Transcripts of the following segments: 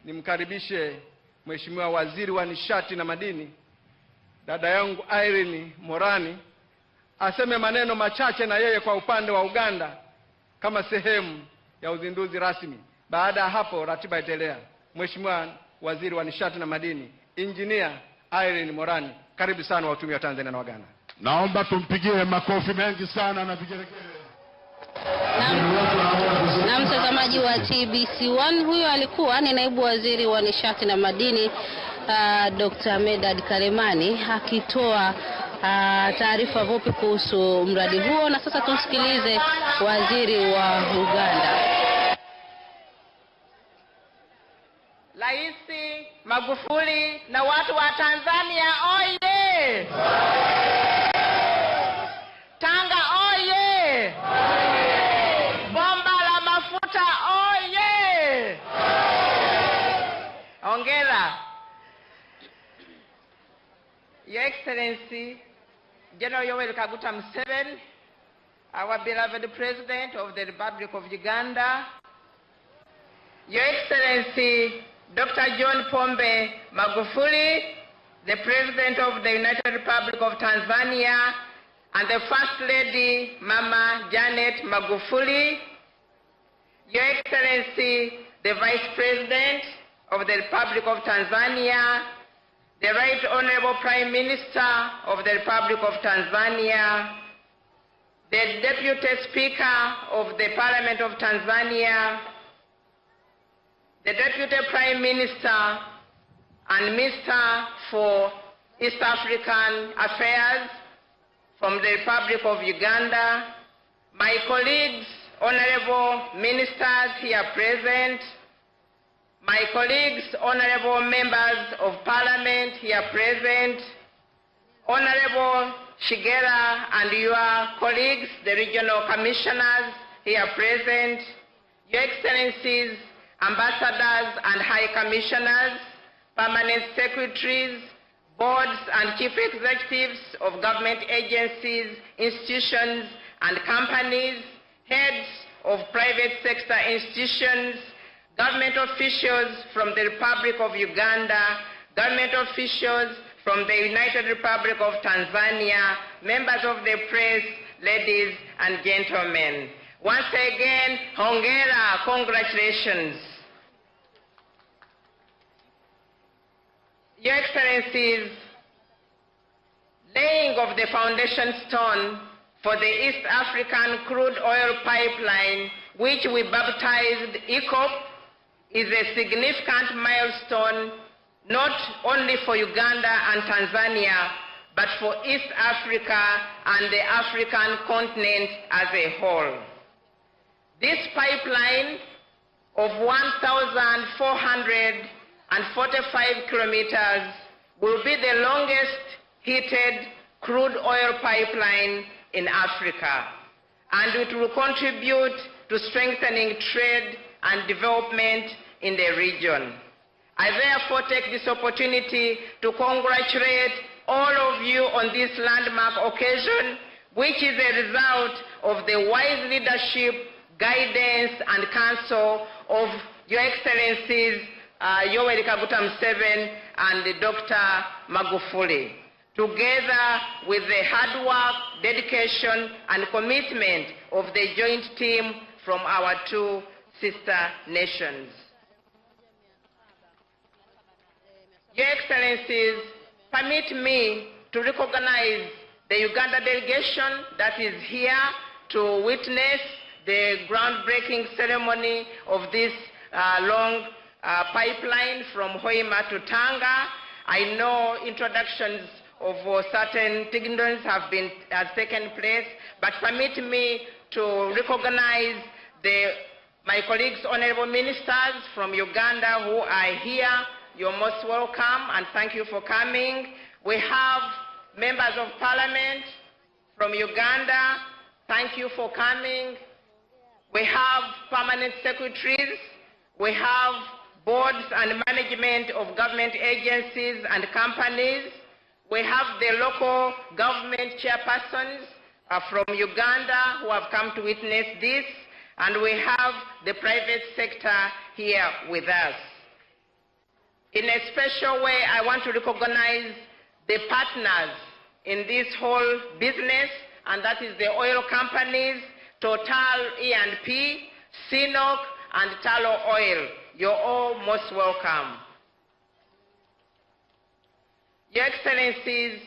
nimkaribishe Mheshimiwa Waziri wa Nishati na Madini, dada yangu Irene Morani, aseme maneno machache na yeye kwa upande wa Uganda kama sehemu ya uzinduzi rasmi. Baada ya hapo ratiba itaendelea. Mheshimiwa Waziri wa Nishati na Madini, Engineer Irene Morani, karibu sana watumishi wa Tanzania na Uganda. Naomba tumpigie makofi mengi sana na vigelegele. Na mtazamaji wa TBC1, huyo alikuwa ni naibu waziri wa nishati na madini Dr. Medad Kalemani akitoa taarifa fupi kuhusu mradi huo. Na sasa tumsikilize waziri wa Uganda. Rais Magufuli na watu wa Tanzania oye! Tanga oye! Bomba la mafuta oye! Hongera. Your Excellency General Yoweri Kaguta Museveni, our beloved President of the Republic of Uganda, Your Excellency Dr. John Pombe Magufuli, the President of the United Republic of Tanzania, and the First Lady, Mama Janet Magufuli, Your Excellency, the Vice President of the Republic of Tanzania, the Right Honorable Prime Minister of the Republic of Tanzania, the Deputy Speaker of the Parliament of Tanzania, the Deputy Prime Minister and Minister for East African Affairs from the Republic of Uganda, my colleagues, honorable ministers here present, my colleagues, honorable members of Parliament here present, Honorable Shigera and your colleagues, the regional commissioners here present, Your Excellencies, ambassadors and high commissioners, permanent secretaries, boards and chief executives of government agencies, institutions and companies, heads of private sector institutions, government officials from the Republic of Uganda, government officials from the United Republic of Tanzania, members of the press, ladies and gentlemen. Once again, hongera, congratulations. Your Excellencies, laying of the foundation stone for the East African crude oil pipeline, which we baptized ECOP, is a significant milestone not only for Uganda and Tanzania, but for East Africa and the African continent as a whole. This pipeline of 1,445 kilometers will be the longest heated crude oil pipeline in Africa, and it will contribute to strengthening trade and development in the region. I therefore take this opportunity to congratulate all of you on this landmark occasion, which is a result of the wise leadership, guidance, and counsel of Your Excellencies Yoweri Kaguta Museveni and Dr. Magufuli, together with the hard work, dedication, and commitment of the joint team from our two sister nations. Your Excellencies, permit me to recognize the Uganda delegation that is here to witness the groundbreaking ceremony of this long pipeline from Hoima to Tanga. I know introductions of certain dignitaries have taken place, but permit me to recognize my colleagues, honorable ministers from Uganda who are here. You're most welcome and thank you for coming. We have members of parliament from Uganda. Thank you for coming. We have permanent secretaries. We have boards and management of government agencies and companies. We have the local government chairpersons from Uganda who have come to witness this. And we have the private sector here with us. In a special way, I want to recognize the partners in this whole business, and that is the oil companies, Total, E&P, CNOOC, and Tallow Oil. You're all most welcome. Your Excellencies,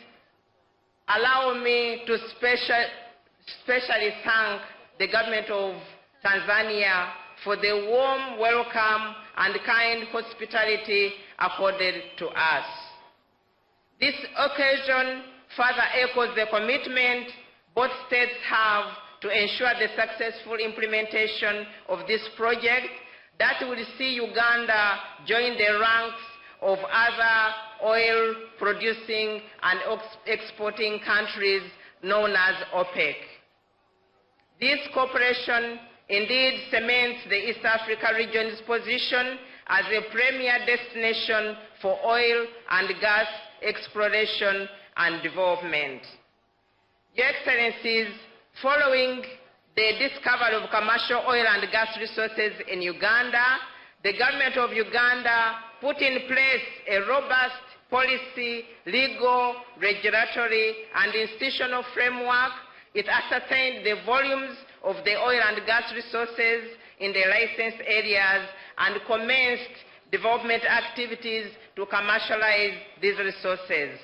allow me to specially thank the government of Tanzania for the warm welcome and kind hospitality accorded to us. This occasion further echoes the commitment both states have to ensure the successful implementation of this project that will see Uganda join the ranks of other oil-producing and exporting countries known as OPEC. This cooperation indeed cements the East Africa region's position as a premier destination for oil and gas exploration and development. Your Excellencies, following the discovery of commercial oil and gas resources in Uganda, the government of Uganda put in place a robust policy, legal, regulatory, and institutional framework. It ascertained the volumes of the oil and gas resources in the licensed areas and commenced development activities to commercialize these resources.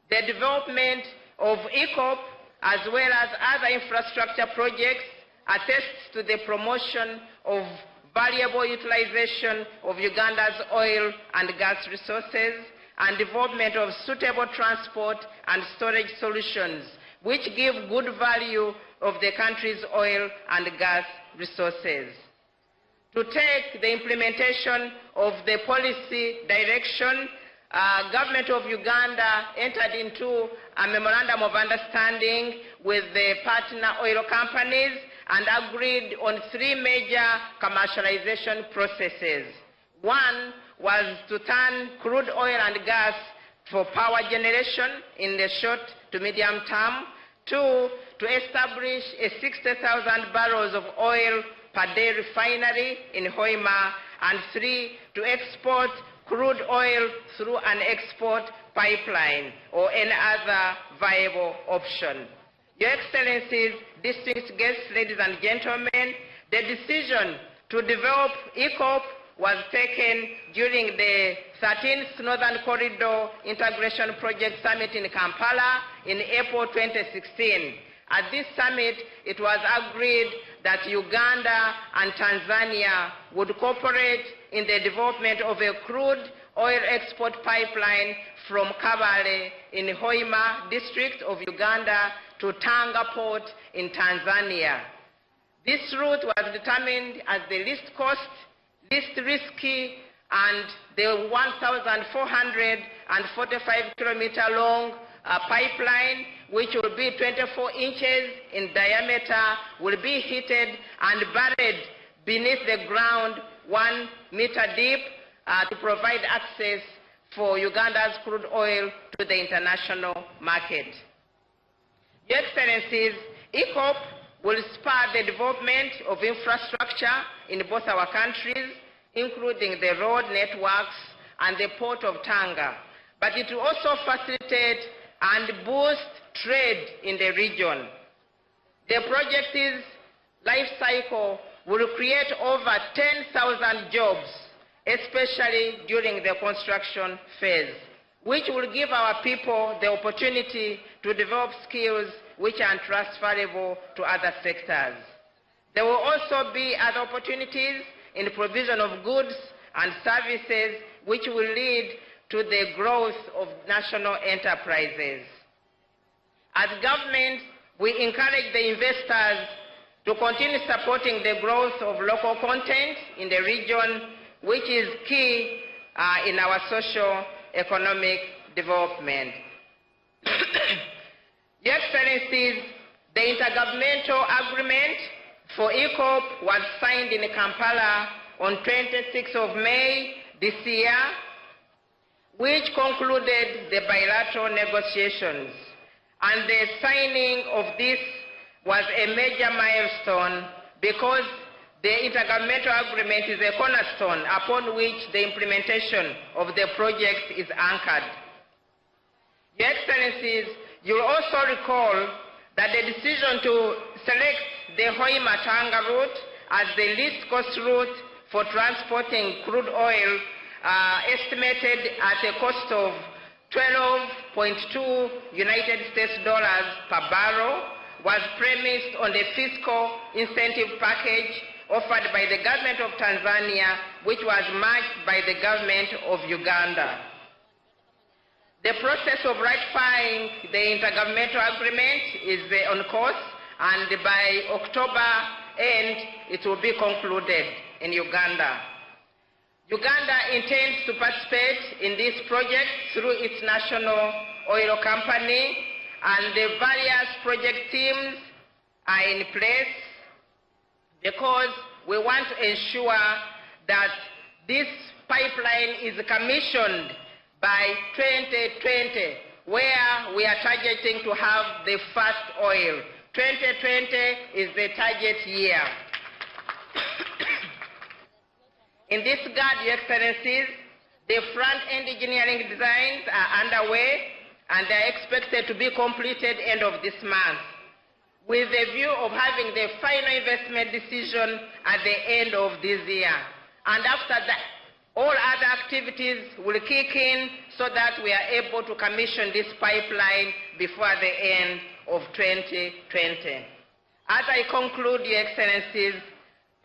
The development of ECOP, as well as other infrastructure projects, attests to the promotion of valuable utilization of Uganda's oil and gas resources and development of suitable transport and storage solutions which give good value of the country's oil and gas resources. To take the implementation of the policy direction, Government of Uganda entered into a memorandum of understanding with the partner oil companies and agreed on 3 major commercialization processes. One was to turn crude oil and gas for power generation in the short to medium term. 2, to establish a 60,000 barrels of oil per day refinery in Hoima. And 3, to export crude oil through an export pipeline or any other viable option. Your Excellencies, distinguished guests, ladies and gentlemen, the decision to develop ECOP was taken during the 13th Northern Corridor Integration Project Summit in Kampala in April 2016. At this summit, it was agreed that Uganda and Tanzania would cooperate in the development of a crude oil export pipeline from Kabale in Hoima district of Uganda to Tanga port in Tanzania. This route was determined as the least cost, least risky, and the 1,445-kilometer long pipeline, which will be 24 inches in diameter, will be heated and buried beneath the ground 1 meter deep to provide access for Uganda's crude oil to the international market. Your Excellencies, ECOP will spur the development of infrastructure in both our countries, including the road networks and the port of Tanga. But it will also facilitate and boost trade in the region. The project's life cycle will create over 10,000 jobs, especially during the construction phase, which will give our people the opportunity to develop skills which are transferable to other sectors. There will also be other opportunities in the provision of goods and services which will lead to the growth of national enterprises. As government, we encourage the investors to continue supporting the growth of local content in the region, which is key in our socio-economic development. Your Excellencies, the intergovernmental agreement for ECOP was signed in Kampala on 26th of May this year, which concluded the bilateral negotiations. And the signing of this was a major milestone because The intergovernmental agreement is a cornerstone upon which the implementation of the project is anchored. Your Excellencies, you will also recall that the decision to select the Hotuba Tanga route as the least cost route for transporting crude oil, estimated at a cost of $12.2 United States per barrel, was premised on the fiscal incentive package offered by the government of Tanzania, which was matched by the government of Uganda. The process of ratifying the intergovernmental agreement is on course, and by October end, it will be concluded in Uganda. Uganda intends to participate in this project through its national oil company, and the various project teams are in place because we want to ensure that this pipeline is commissioned by 2020, where we are targeting to have the first oil. 2020 is the target year. In this regard, Your Excellencies, the front-end engineering designs are underway and they are expected to be completed end of this month, with the view of having the final investment decision at the end of this year. And after that, all other activities will kick in so that we are able to commission this pipeline before the end of 2020. As I conclude, Your Excellencies,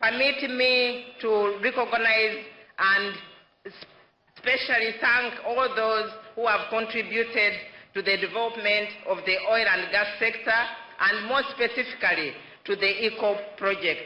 permit me to recognize and especially thank all those who have contributed to the development of the oil and gas sector, and more specifically to the ECO project.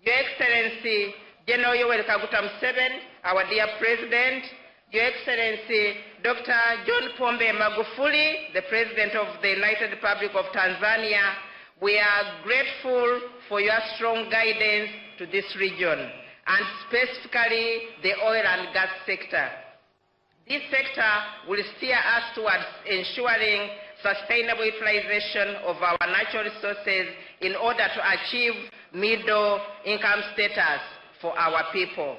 Your Excellency, General Yoweri Kaguta Museveni, our dear President, Your Excellency, Dr. John Pombe Magufuli, the President of the United Republic of Tanzania, we are grateful for your strong guidance to this region, and specifically the oil and gas sector. This sector will steer us towards ensuring sustainable utilization of our natural resources in order to achieve middle income status for our people.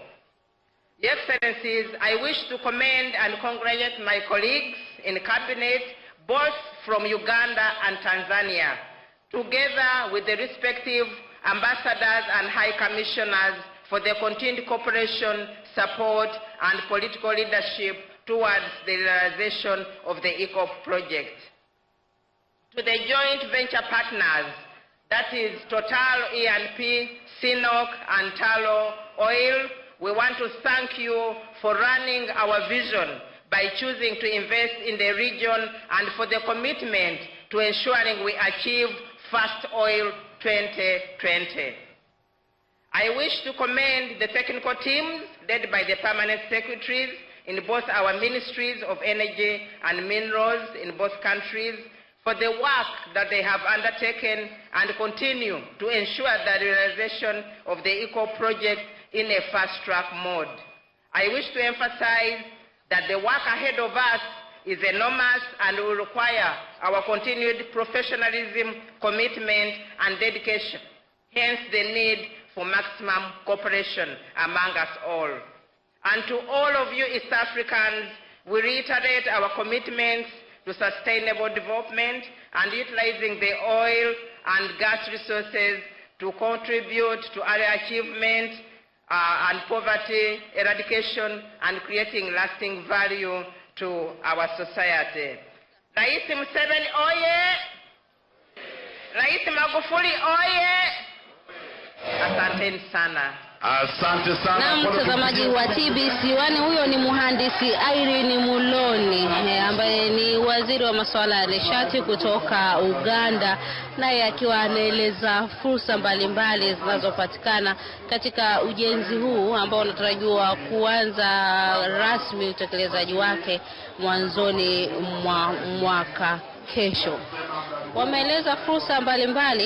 Your Excellencies, I wish to commend and congratulate my colleagues in Cabinet, both from Uganda and Tanzania, together with the respective ambassadors and high commissioners, for their continued cooperation, support, and political leadership towards the realization of the ECO project. To the joint venture partners, that is Total, E&P, CNOOC, and Tullow Oil, we want to thank you for running our vision by choosing to invest in the region and for the commitment to ensuring we achieve First Oil 2020. I wish to commend the technical teams led by the permanent secretaries in both our ministries of energy and minerals in both countries for the work that they have undertaken and continue to ensure the realization of the ECO project in a fast-track mode. I wish to emphasize that the work ahead of us is enormous and will require our continued professionalism, commitment, and dedication, hence the need for maximum cooperation among us all. And to all of you East Africans, we reiterate our commitments to sustainable development and utilizing the oil and gas resources to contribute to area achievement and poverty eradication and creating lasting value to our society. Rais Museveni oye! Rais Magufuli oye! Asanteni sana. Asante sana. Na mtazamaji wa TBC1, huyo ni mhandisi Irene Muloni ambaye ni waziri wa masuala ya nishati kutoka Uganda, naye akiwa anaeleza fursa mbalimbali zinazopatikana katika ujenzi huu ambao unatarajiwa kuanza rasmi utekelezaji wake mwanzoni mwa mwaka kesho. Wameeleza fursa mbalimbali